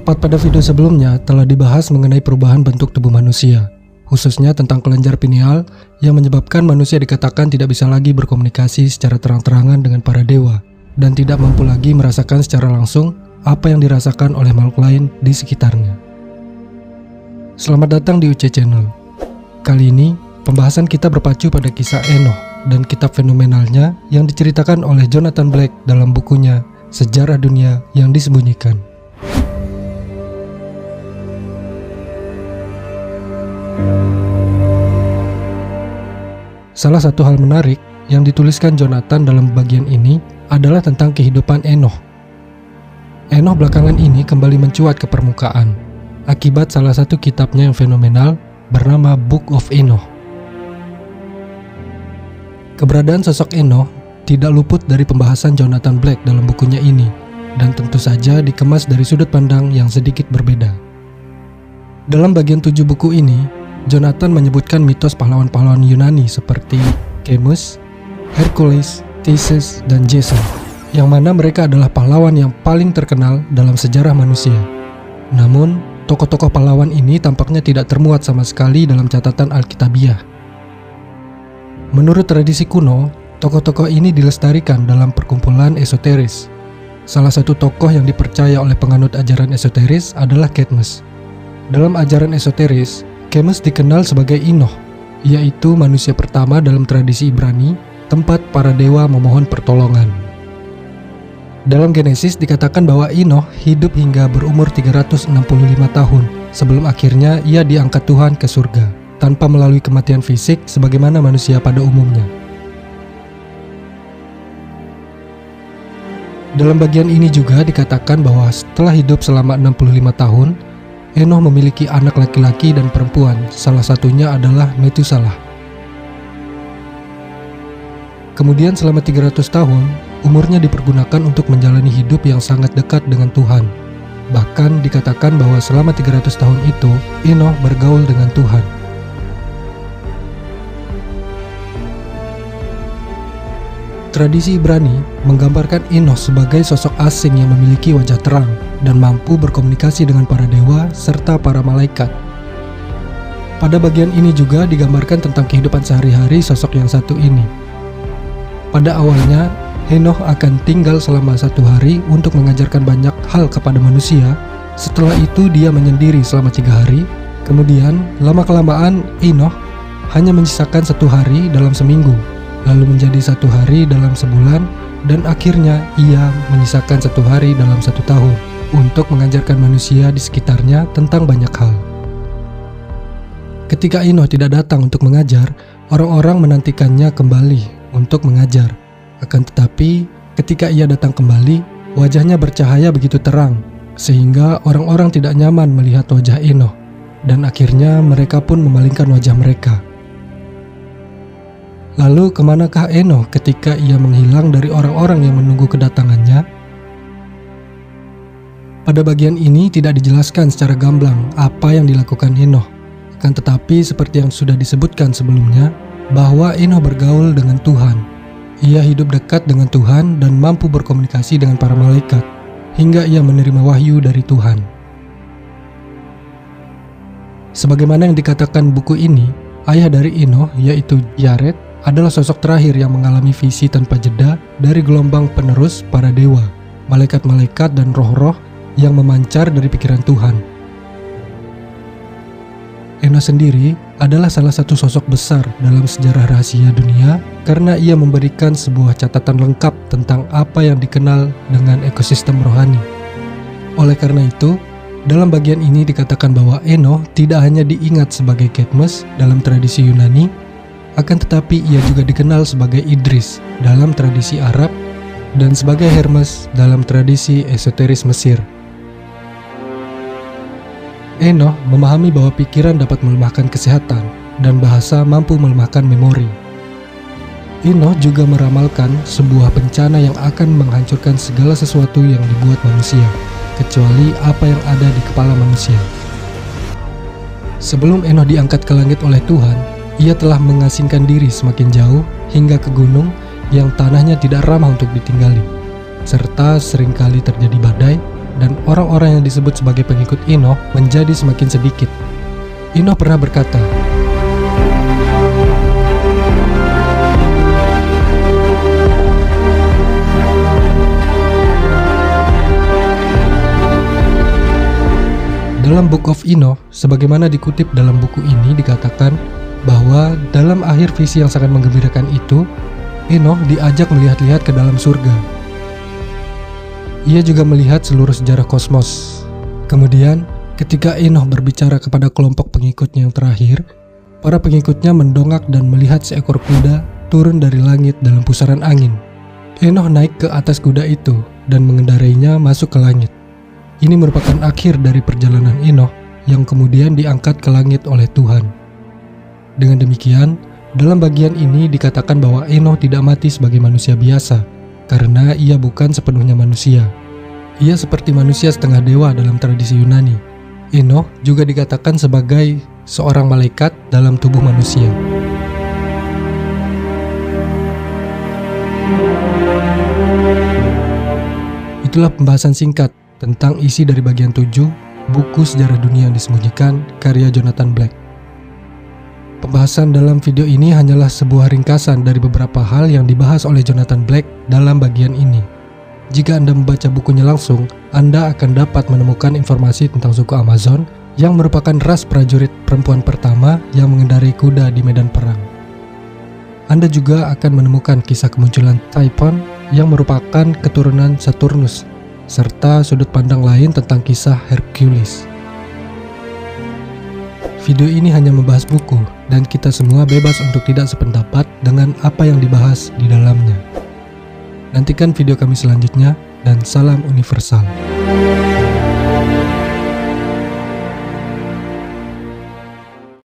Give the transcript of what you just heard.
Tepat pada video sebelumnya telah dibahas mengenai perubahan bentuk tubuh manusia, khususnya tentang kelenjar pineal yang menyebabkan manusia dikatakan tidak bisa lagi berkomunikasi secara terang-terangan dengan para dewa dan tidak mampu lagi merasakan secara langsung apa yang dirasakan oleh makhluk lain di sekitarnya. Selamat datang di UC Channel. Kali ini pembahasan kita berpacu pada kisah Enoch dan kitab fenomenalnya yang diceritakan oleh Jonathan Black dalam bukunya Sejarah Dunia yang Disembunyikan. Salah satu hal menarik yang dituliskan Jonathan dalam bagian ini adalah tentang kehidupan Enoch. Enoch belakangan ini kembali mencuat ke permukaan akibat salah satu kitabnya yang fenomenal bernama Book of Enoch. Keberadaan sosok Enoch tidak luput dari pembahasan Jonathan Black dalam bukunya ini, dan tentu saja dikemas dari sudut pandang yang sedikit berbeda. Dalam bagian 7 buku ini, Jonathan menyebutkan mitos pahlawan-pahlawan Yunani seperti Chemus, Hercules, Theseus, dan Jason, yang mana mereka adalah pahlawan yang paling terkenal dalam sejarah manusia. Namun, tokoh-tokoh pahlawan ini tampaknya tidak termuat sama sekali dalam catatan Alkitabiah. Menurut tradisi kuno, tokoh-tokoh ini dilestarikan dalam perkumpulan esoteris. Salah satu tokoh yang dipercaya oleh penganut ajaran esoteris adalah Chemus. Dalam ajaran esoteris, Chemus dikenal sebagai Enoch, yaitu manusia pertama dalam tradisi Ibrani, tempat para dewa memohon pertolongan. Dalam Genesis dikatakan bahwa Enoch hidup hingga berumur 365 tahun sebelum akhirnya ia diangkat Tuhan ke surga, tanpa melalui kematian fisik sebagaimana manusia pada umumnya. Dalam bagian ini juga dikatakan bahwa setelah hidup selama 65 tahun, Enoch memiliki anak laki-laki dan perempuan, salah satunya adalah Methuselah. Kemudian selama 300 tahun, umurnya dipergunakan untuk menjalani hidup yang sangat dekat dengan Tuhan. Bahkan dikatakan bahwa selama 300 tahun itu, Enoch bergaul dengan Tuhan. Tradisi Ibrani menggambarkan Enoch sebagai sosok asing yang memiliki wajah terang dan mampu berkomunikasi dengan para dewa serta para malaikat. Pada bagian ini juga digambarkan tentang kehidupan sehari-hari sosok yang satu ini. Pada awalnya, Enoch akan tinggal selama 1 hari untuk mengajarkan banyak hal kepada manusia. Setelah itu dia menyendiri selama 3 hari. Kemudian, lama-kelamaan Enoch hanya menyisakan 1 hari dalam seminggu, lalu menjadi 1 hari dalam sebulan, dan akhirnya ia menyisakan 1 hari dalam 1 tahun untuk mengajarkan manusia di sekitarnya tentang banyak hal. Ketika Enoch tidak datang untuk mengajar, orang-orang menantikannya kembali untuk mengajar. Akan tetapi, ketika ia datang kembali, wajahnya bercahaya begitu terang, sehingga orang-orang tidak nyaman melihat wajah Enoch, dan akhirnya mereka pun memalingkan wajah mereka. Lalu kemanakah Enoch ketika ia menghilang dari orang-orang yang menunggu kedatangannya? Pada bagian ini tidak dijelaskan secara gamblang apa yang dilakukan Enoch. Akan tetapi seperti yang sudah disebutkan sebelumnya, bahwa Enoch bergaul dengan Tuhan. Ia hidup dekat dengan Tuhan dan mampu berkomunikasi dengan para malaikat, hingga ia menerima wahyu dari Tuhan. Sebagaimana yang dikatakan buku ini, ayah dari Enoch yaitu Yared adalah sosok terakhir yang mengalami visi tanpa jeda dari gelombang penerus para dewa, malaikat-malaikat dan roh-roh yang memancar dari pikiran Tuhan. Enoch sendiri adalah salah satu sosok besar dalam sejarah rahasia dunia karena ia memberikan sebuah catatan lengkap tentang apa yang dikenal dengan ekosistem rohani. Oleh karena itu, dalam bagian ini dikatakan bahwa Enoch tidak hanya diingat sebagai Chemus dalam tradisi Yunani, akan tetapi ia juga dikenal sebagai Idris dalam tradisi Arab dan sebagai Hermes dalam tradisi esoteris Mesir. Enoch memahami bahwa pikiran dapat melemahkan kesehatan dan bahasa mampu melemahkan memori. Enoch juga meramalkan sebuah bencana yang akan menghancurkan segala sesuatu yang dibuat manusia, kecuali apa yang ada di kepala manusia. Sebelum Enoch diangkat ke langit oleh Tuhan, ia telah mengasingkan diri semakin jauh hingga ke gunung yang tanahnya tidak ramah untuk ditinggali, serta seringkali terjadi badai dan orang-orang yang disebut sebagai pengikut Enoch menjadi semakin sedikit. Enoch pernah berkata, dalam Book of Enoch, sebagaimana dikutip dalam buku ini dikatakan bahwa dalam akhir visi yang sangat menggembirakan itu, Enoch diajak melihat-lihat ke dalam surga. Ia juga melihat seluruh sejarah kosmos. Kemudian, ketika Enoch berbicara kepada kelompok pengikutnya yang terakhir, para pengikutnya mendongak dan melihat seekor kuda turun dari langit dalam pusaran angin. Enoch naik ke atas kuda itu dan mengendarainya masuk ke langit. Ini merupakan akhir dari perjalanan Enoch yang kemudian diangkat ke langit oleh Tuhan. Dengan demikian, dalam bagian ini dikatakan bahwa Enoch tidak mati sebagai manusia biasa, karena ia bukan sepenuhnya manusia. Ia seperti manusia setengah dewa dalam tradisi Yunani. Enoch juga dikatakan sebagai seorang malaikat dalam tubuh manusia. Itulah pembahasan singkat tentang isi dari bagian 7 buku Sejarah Dunia yang Disembunyikan karya Jonathan Black. Pembahasan dalam video ini hanyalah sebuah ringkasan dari beberapa hal yang dibahas oleh Jonathan Black dalam bagian ini. Jika Anda membaca bukunya langsung, Anda akan dapat menemukan informasi tentang suku Amazon yang merupakan ras prajurit perempuan pertama yang mengendarai kuda di medan perang. Anda juga akan menemukan kisah kemunculan Typhon yang merupakan keturunan Saturnus, serta sudut pandang lain tentang kisah Hercules. Video ini hanya membahas buku, dan kita semua bebas untuk tidak sependapat dengan apa yang dibahas di dalamnya. Nantikan video kami selanjutnya, dan salam universal.